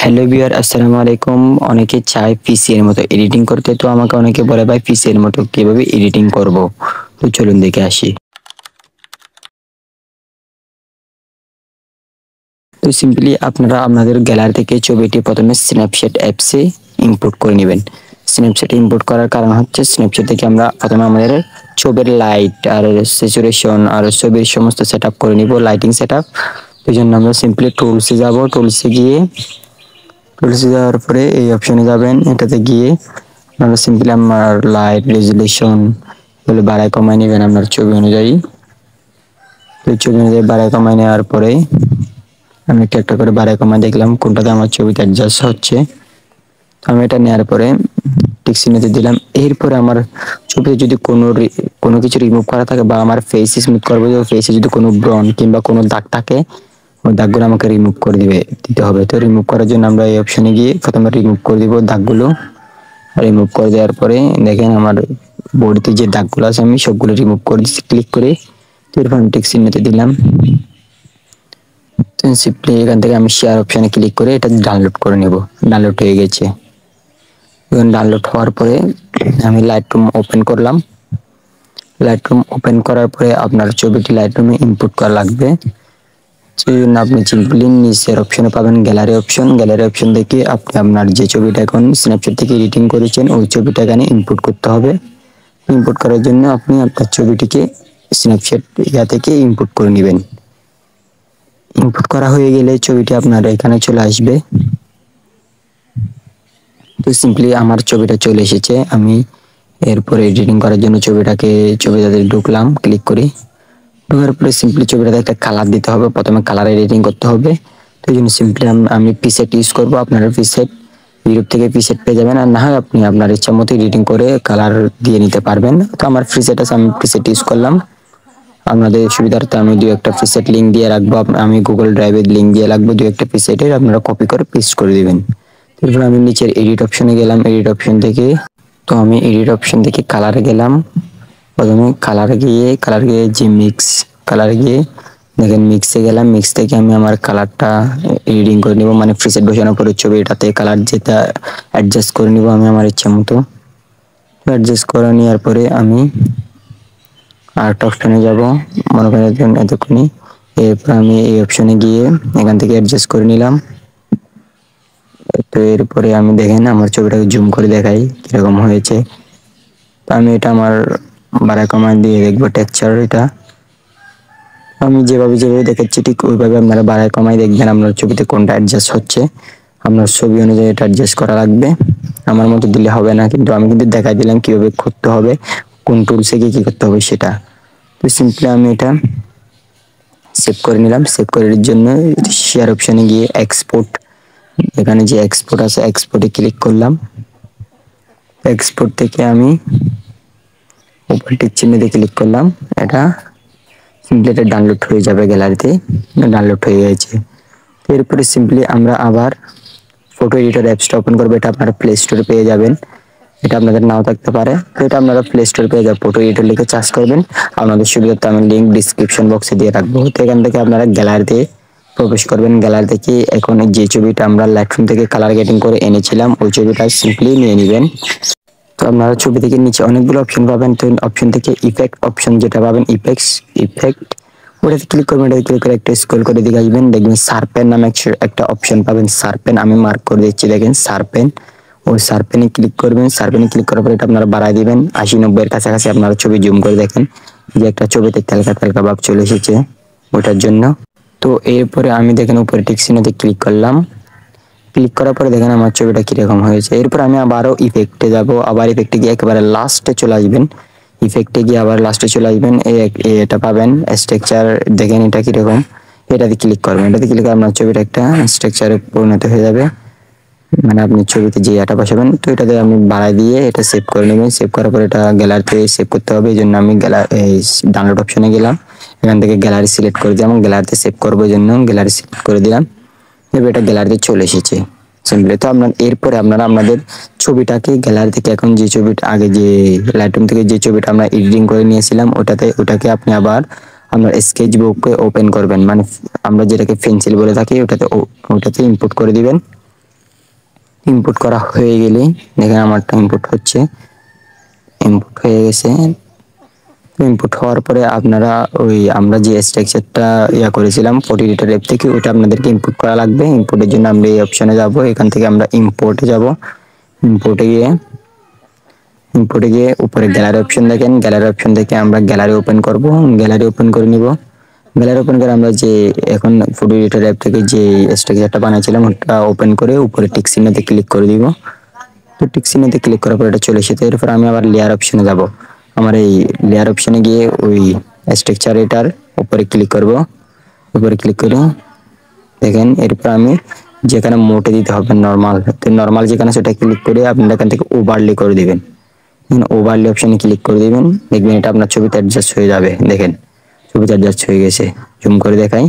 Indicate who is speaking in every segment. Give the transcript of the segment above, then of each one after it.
Speaker 1: Hello viewer, আসসালামু আলাইকুম। অনেকে চায় পিসি এর মতো এডিটিং করতে, তো আমাকে অনেকে বলে ভাই পিসি এর মতো কিভাবে এডিটিং করব। তো চলুন দেখে আসি। তো সিম্পলি আপনারা আপনাদের গ্যালারি থেকে ছবিটি প্রথমে স্ন্যাপচ্যাট অ্যাপসে ইম্পোর্ট করে নেবেন। স্ন্যাপচ্যাটে ইম্পোর্ট করার কারণ হচ্ছে স্ন্যাপচ্যাট থেকে আমরা প্রথমে আমাদের ছবির লাইট আর স্যাচুরেশন আর ছবির সমস্ত সেটআপ করে নিব, লাইটিং সেটআপ। এই জন্য আমরা সিম্পলি টুলসে যাব, টুলসে যাওয়ার পরে এই অপশনে যাবেন। এটাতে গিয়ে আপনারা সিম্পলি আমার লাইট রেজুলেশন এগুলো বাড়ায় কমায় নেবেন আপনার ছবি অনুযায়ী। তো ছবি অনুযায়ী বাড়ায় কমায় নেওয়ার পরে আমি একটা করে বাড়ায় কমায় দেখলাম কোনটাতে আমার ছবিটা অ্যাডজাস্ট হচ্ছে। তো আমি এটা নেওয়ার পরে টিক চিহ্নতে দিলাম। এরপরে আমার ছবিতে যদি কোনো কিছু রিমুভ করা থাকে বা আমার ফেস স্মুথ করবো, ফেসে যদি কোনো ব্রন কিংবা কোনো দাগ থাকে ওই দাগগুলো আমাকে রিমুভ করে দিতে হবে। তো রিমুভ করার জন্য আমরা এই অপশনে গিয়ে প্রথমে রিমুভ করে দিব দাগগুলো। রিমুভ করে দেওয়ার পরে দেখেন আমার বডিতে যে দাগগুলো আছে আমি সবগুলো রিমুভ করে দিচ্ছি ক্লিক করে। তো এরপর আমি টিক চিহ্নতে দিলাম। তো সিম্পলি এখান থেকে আমি শেয়ার অপশনে ক্লিক করে এটা ডাউনলোড করে নেব। ডাউনলোড হয়ে গেছে। এখন ডাউনলোড হওয়ার পরে আমি লাইটরুম ওপেন করলাম। লাইটরুম ওপেন করার পরে আপনার ছবিটি লাইটরুমে ইনপুট করা লাগবে। সেই জন্য আপনি সিম্পলি নিচের অপশনে পাবেন গ্যালারি অপশন। গ্যালারি অপশন থেকে আপনি আপনার যে ছবিটা এখন স্ন্যাপচ্যাট থেকে এডিটিং করেছেন ওই ছবিটা এখানে ইনপুট করতে হবে। ইনপুট করার জন্য আপনি আপনার ছবিটিকে স্ন্যাপচ্যাট থেকে ইনপুট করে নেবেন। ইনপুট করা হয়ে গেলে ছবিটি আপনার এখানে চলে আসবে। তো সিম্পলি আমার ছবিটা চলে এসেছে। আমি এরপরে এডিটিং করার জন্য ছবিটাতে ঢুকলাম ক্লিক করে। ঢোকার পরে সিম্পলি ছবিটাতে একটা কালার দিতে হবে, প্রথমে কালার এডিটিং করতে হবে। তো এই জন্য সিম্পলি আমি প্রিসেট ইউজ করবো। আপনারা প্রিসেট ইউটিউব থেকে প্রিসেট পেয়ে যাবেন, আর না হয় আপনি আপনার ইচ্ছা মতো এডিটিং করে কালার দিয়ে নিতে পারবেন। তো আমার প্রিসেট আছে, আমি প্রিসেট ইউজ করলাম। আপনাদের সুবিধার্থে আমি দু একটা প্রিসেট লিঙ্ক দিয়ে রাখবো, আমি গুগল ড্রাইভের লিঙ্ক দিয়ে রাখবো দু একটা প্রিসেটের, আপনারা কপি করে পেস্ট করে দিবেন। তারপর আমি নিচের এডিট অপশনে গেলাম। আমি এডিট অপশন থেকে কালারে গেলাম। প্রথমে কালার গিয়ে যে কালার গিয়ে দেখেন মিক্সে গেলাম। মিক্স থেকে আমি আমার কালারটা এডিটিং করে নিব, মানে প্রিসেট বসানোর পরে ছবি এটাতে কালার যেটা অ্যাডজাস্ট করে নিব আমি আমার ইচ্ছা মতো। অ্যাডজাস্ট করে নেওয়ার পরে আমি আর্ট অপশনে যাব, মনে করেন এতক্ষণই। এরপর আমি এই অপশনে গিয়ে এখান থেকে অ্যাডজাস্ট করে নিলাম। তো এরপরে আমি দেখেন আমার ছবিটাকে জুম করে দেখাই কিরকম হয়েছে। তো আমি এটা আমার বাড়া কমান্ড দিয়ে দেখবো টেক্সচার। এটা আমি যেভাবে দেখাচ্ছি ঠিক ওইভাবে আপনারা বাড়ায় কমায় দেখবেন আপনার ছবিতে কোনটা অ্যাডজাস্ট হচ্ছে। আপনার ছবি অনুযায়ী এটা অ্যাডজাস্ট করা লাগবে, আমার মতো দিলে হবে না। কিন্তু আমি দেখাই দিলাম কিভাবে করতে হবে, কোন টুলসে গিয়ে কি করতে হবে সেটা। তো সিম্পলি আমি এটা সেভ করে নিলাম। সেভ করার জন্য শেয়ার অপশনে গিয়ে এক্সপোর্ট, এখানে যে এক্সপোর্ট আছে এক্সপোর্টে ক্লিক করলাম। এক্সপোর্ট থেকে আমি উপর টিক চিহ্নতে ক্লিক করলাম। এটা সিম্পলি এটা ডাউনলোড হয়ে যাবে গ্যালারিতে। ডাউনলোড হয়ে গেছে। এরপরে সিম্পলি আমরা আবার ফটো এডিটর অ্যাপসটা ওপেন করবো। এটা আপনারা প্লে স্টোরে পেয়ে যাবেন, এটা আপনাদের নাও থাকতে পারে। তো এটা আপনারা প্লে স্টোরে পেয়ে যাবেন, ফটো এডিটর লিখে চার্জ করবেন। আপনাদের সুবিধার্থে আমি লিঙ্ক ডিসক্রিপশন বক্সে দিয়ে রাখবো। তো এখান থেকে আপনারা গ্যালারিতে প্রবেশ করবেন। গ্যালারি থেকে এখন যে ছবিটা আমরা লাইটরুম থেকে কালার গ্রেডিং করে এনেছিলাম ওই ছবিটা সিম্পলি নিয়ে নেবেন। তো আপনারা ছবি থেকে নিচে অনেকগুলো অপশন পাবেন। তো অপশন থেকে ইফেক্ট অপশন যেটা পাবেন ইফেক্ট ওটাতে ক্লিক করবেন। ওটাতে ক্লিক করে একটা স্ক্রল করে দিকে আসবেন, দেখবেন শার্পেন নামে একটা অপশন পাবেন। শার্পেন আমি মার্ক করে দিচ্ছি, দেখেন শার্পেন। ওই শার্পেনে ক্লিক করবেন। শার্পেনে ক্লিক করার পরে এটা আপনারা বাড়ায় দিবেন 80-90 এর কাছাকাছি। আপনারা ছবি জুম করে দেখেন যে একটা ছবিতে হালকা হালকা ভাব চলে এসেছে ওটার জন্য। তো এরপরে আমি দেখেন উপরে টিক চিহ্নতে ক্লিক করলাম। ক্লিক করার পরে দেখেন আমার ছবিটা কিরকম হয়েছে। এরপর আমি আবারও ইফেক্টে যাব, আবার ইফেক্টে গিয়ে একেবারে লাস্টে চলে আসবেন। ইফেক্টে গিয়ে আবার লাস্টে চলে আসবেন। এটা পাবেন স্ট্রাকচার, দেখেন এটা কিরকম। এটাতে ক্লিক করবেন। এটাতে ক্লিক করে আপনার ছবিটা একটা স্ট্রাকচারে পরিণত হয়ে যাবে, মানে আপনি ছবিতে যে এটা বসাবেন। তো এটাতে আমি বাড়াই দিয়ে এটা সেভ করে নেবেন। সেভ করার পর এটা গ্যালারিতে সেভ করতে হবে। এই জন্য আমি ডাউনলোড অপশনে গেলাম, এখান থেকে গ্যালারি সিলেক্ট করে দিলাম। গ্যালারিতে সেভ করবো এই জন্য গ্যালারি সিলেক্ট করে দিলাম। এবার এটা গ্যালারিতে চলে এসেছে সিম্পলি। তো এরপরে আপনারা আপনাদের ছবিটাকে গ্যালারি থেকে এখন যে ছবিটা আগে যে লাইটরুম থেকে যে ছবিটা আমরা এডিটিং করে নিয়েছিলাম ওটাকে আপনি আবার আপনার স্কেচ বুকে ওপেন করবেন, মানে আমরা যেটাকে পেন্সিল বলে থাকি ওটাতে ইনপুট করে দিবেন। ইনপুট করা হয়ে গেলে দেখেন আমারটা ইনপুট হচ্ছে, ইনপুট হয়ে গেছে। ইনপুট হওয়ার পরে আপনারা ওই আমরা যে স্ট্রাকচারটা করেছিলাম 40 অ্যাপ থেকে, ওটা আপনাদেরকে ইনপুট করা লাগবে। ইনপুটের জন্য আমরা এই অপশনে যাব, এখান থেকে আমরা ইম্পোর্টে যাব। ইম্পোর্টে গিয়ে উপরে গ্যালারি অপশন দেখেন, গ্যালারি অপশন থেকে আমরা গ্যালারি ওপেন করব, গ্যালারি ওপেন করে নিব। গ্যালারি ওপেন করে আমরা যে এখন ফটো এডিটর অ্যাপ থেকে যে স্ট্রাকচারটা বানাইছিলাম ওটা ওপেন করে উপরে টিক চিহ্নতে ক্লিক করে দিব। তো টিক চিহ্নতে ক্লিক করার পর এটা চলে এসেছে। এরপর আমি আবার লেয়ার অপশনে যাব, আমার এই লেয়ার অপশনে গিয়ে ওই স্ট্রাকচার এটার উপরে ক্লিক করব। উপরে ক্লিক করে দেখেন এরপর আমি যেখানে মোটে দিতে হবে নরমাল, তো নরমাল যেখানে সেটা ক্লিক করে আপনারা এখান থেকে ওভারলে করে দিবেন। ওভারলে অপশনে ক্লিক করে দিবেন, দেখবেন এটা আপনার ছবিতে অ্যাডজাস্ট হয়ে যাবে। দেখেন ছবিতে অ্যাডজাস্ট হয়ে গেছে, জুম করে দেখাই,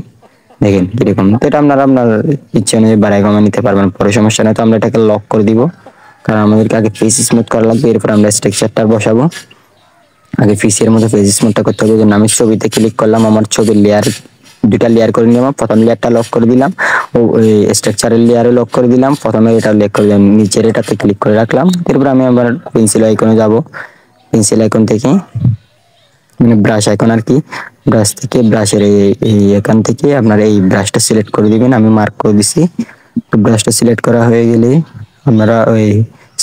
Speaker 1: দেখেন কিরকম। তো এটা আপনারা আপনার ইচ্ছে অনুযায়ী বাড়াই কমায় নিতে পারবেন, পরে সমস্যা নেই। তো আমরা এটাকে লক করে দিব, কারণ আমাদেরকে আগে ফেস স্মুথ করা লাগবে, এরপর আমরা স্ট্রাকচারটা বসাবো। আগে ফিসের মধ্যে ফেস স্মুথটা করতে হবে। জন্য আমি ছবিতে ক্লিক করলাম, আমার ছবির লেয়ার দুটা লেয়ার করে নিলাম। প্রথম লেয়ারটা লক করে দিলাম, ওই স্ট্রাকচারের লেয়ারে লক করে দিলাম। প্রথমে এটা লক করে দিলাম, নিচের এটাতে ক্লিক করে রাখলাম। এরপর আমি আবার পেন্সিল আইকনে যাব, পেন্সিল আইকন থেকে মানে ব্রাশ আইকন আর কি, ব্রাশ থেকে ব্রাশের এই এখান থেকে আপনার এই ব্রাশটা সিলেক্ট করে দিবেন। আমি মার্ক করে দিছি। তো ব্রাশটা সিলেক্ট করা হয়ে গেলে আপনারা ওই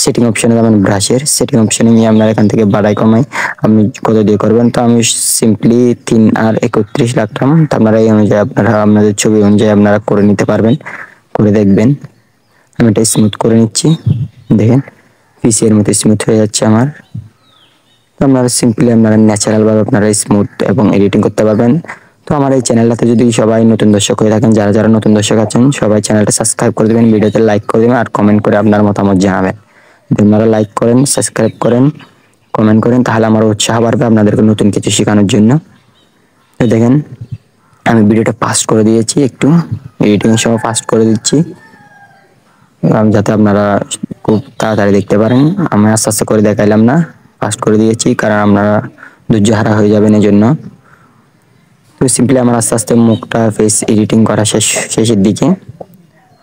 Speaker 1: সেটিং অপশনে যাবেন, ব্রাশের সেটিং অপশনে নিয়ে আপনারা এখান থেকে বাড়াই কমাই আপনি কত দিয়ে করবেন। তো আমি সিম্পলি 3 আর 31 রাখলাম। তো আপনারা এই অনুযায়ী আপনারা আপনাদের ছবি অনুযায়ী আপনারা করে নিতে পারবেন, করে দেখবেন। আমি এটা স্মুথ করে নিচ্ছি, দেখেন পিসের মতো স্মুথ হয়ে যাচ্ছে আমার। তো আপনারা সিম্পলি আপনারা ন্যাচারাল ভাবে আপনারা স্মুথ এবং এডিটিং করতে পারবেন। তো আমার এই চ্যানেলটাতে যদি সবাই নতুন দর্শক হয়ে থাকেন, যারা যারা নতুন দর্শক আছেন সবাই চ্যানেলটা সাবস্ক্রাইব করে দেবেন, ভিডিওতে লাইক করে দেবেন আর কমেন্ট করে আপনার মতামত জানাবেন। যদি আপনারা লাইক করেন, সাবস্ক্রাইব করেন, কমেন্ট করেন, তাহলে আমার উৎসাহ বাড়বে আপনাদেরকে নতুন কিছু শেখানোর জন্য। তো দেখেন আমি ভিডিওটা ফাস্ট করে দিয়েছি, একটু এডিটিং এর সময় ফাস্ট করে দিচ্ছি যাতে আপনারা খুব তাড়াতাড়ি দেখতে পারেন। আমি আস্তে আস্তে করে দেখাইলাম না, ফাস্ট করে দিয়েছি কারণ আপনারা ধৈর্য হারা হয়ে যাবেন এই জন্য। তো সিম্পলি আমার আস্তে আস্তে মুখটা ফেস এডিটিং করা শেষের দিকে,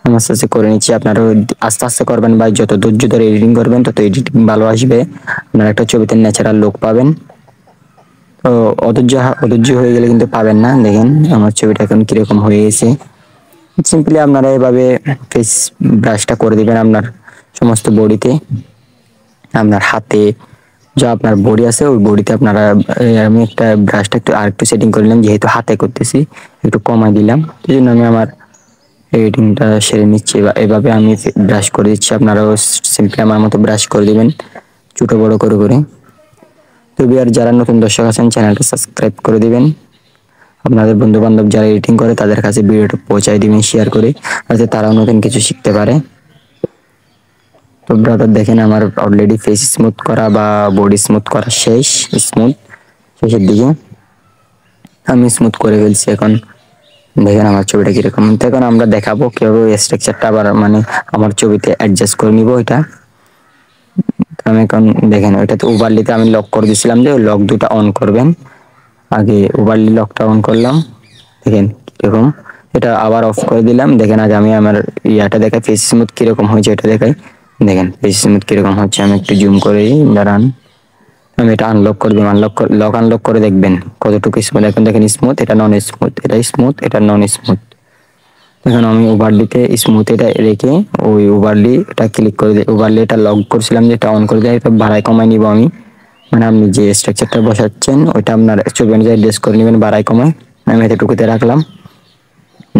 Speaker 1: আমি আস্তে আস্তে করে নিচ্ছি। আপনারা আস্তে আস্তে করবেন বা যত ধৈর্য ধরে এডিটিং করবেন তত এডিটিং ভালো আসবে, আপনারা একটা ছবিতে ন্যাচারাল লুক পাবেন। তো অধৈর্য হয়ে গেলে কিন্তু পাবেন না। দেখেন আমার ছবিটা এখন কিরকম হয়ে গেছে। সিম্পলি আপনারা এভাবে ফেস ব্রাশটা করে দিবেন আপনার সমস্ত বডিতে, আপনার হাতে যা আপনার বডি আছে ওই বডিতে আপনারা। আমি একটা ব্রাশটা একটু আরেকটু সেটিং করে নিলাম, যেহেতু হাতে করতেছি একটু কমাই দিলাম, এই জন্য আমি আমার এডিটিংটা সেরে নিচ্ছি। এভাবে আমি ব্রাশ করে দিচ্ছি, আপনারাও সিম্পলি আমার মতো ব্রাশ করে দিবেন ছোট বড় করে করে। তো আর যারা নতুন দর্শক আছেন চ্যানেলটা সাবস্ক্রাইব করে দিবেন, আপনাদের বন্ধু বান্ধব যারা এডিটিং করে তাদের কাছে ভিডিওটা পৌঁছায় দিবেন শেয়ার করে, যাতে তারাও নতুন কিছু শিখতে পারে। তো ব্রাদার দেখেন আমার অলরেডি ফেস স্মুথ করা বা বডি স্মুথ করা শেষ, শেষের দিকে আমি স্মুথ করে ফেলছি। এখন দেখেন আমার ছবিটা কিরকম। তো এখন আমরা দেখাবো কিভাবে স্ট্রাকচারটা আবার মানে আমার ছবিতে অ্যাডজাস্ট করে নিব এটা। আমি এখন দেখেন ওইটাতে ওভারলিতে আমি লক করে দিয়েছিলাম, যে লক দুটা অন করবেন। আগে ওভারলি লকটা অন করলাম, দেখেন কিরকম। এটা আবার অফ করে দিলাম, দেখেন আগে আমি আমার ইয়াটা দেখাই ফেস স্মুথ কিরকম হয়েছে এটা দেখাই। দেখেন ফেস স্মুথ কিরকম হচ্ছে, আমি একটু জুম করে দাঁড়ান। আমি এটা আনলক করে দিলাম, লক আনলক করে দেখবেন কতটুকু স্মুথ। এখন দেখেন স্মুথ, এটা নন স্মুথ, এটা স্মুথ, এটা নন স্মুথ। এখন আমি ওভারলিতে স্মুথ এটা রেখে ওই ওভারলি এটা ক্লিক করে দিই। ওভারলি এটা লক করছিলাম যে এটা অন করে দিই, এটা বাড়ায় কমায় নিব আমি। মানে আপনি যে স্ট্রাকচারটা বসাচ্ছেন ওইটা আপনার ছবি অনুযায়ী অ্যাডজাস্ট করে নেবেন, বাড়ায় কমায়। আমি এতটুকুতে রাখলাম,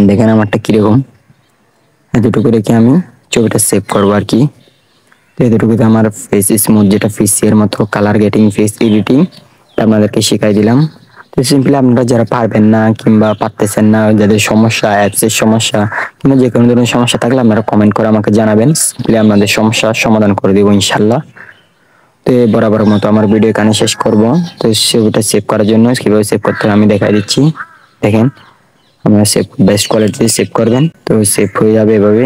Speaker 1: দেখেন আমারটা কিরকম। এতটুকু রেখে আমি ছবিটা সেভ করবো আর কি। তো এতটুকুতে আমার ফেস স্মুথ যেটা ফেসের মতো কালার গেটিং ফেস এডিটিং আপনাদেরকে শিখাই দিলাম। তো সিম্পলি আপনারা যারা পারবেন না কিংবা পারতেছেন না, যাদের সমস্যা অ্যাপসের সমস্যা কিংবা যে কোনো ধরনের সমস্যা থাকলে আপনারা কমেন্ট করে আমাকে জানাবেন, সিম্পলি আপনাদের সমস্যার সমাধান করে দেবো ইনশাল্লাহ। তো বরাবর মতো আমার ভিডিও এখানে শেষ করব। তো ছবিটা সেভ করার জন্য কিভাবে সেভ করতে হবে আমি দেখাই দিচ্ছি। দেখেন আপনারা সেভ বেস্ট কোয়ালিটিতে সেভ করবেন, তো সেভ হয়ে যাবে এভাবে।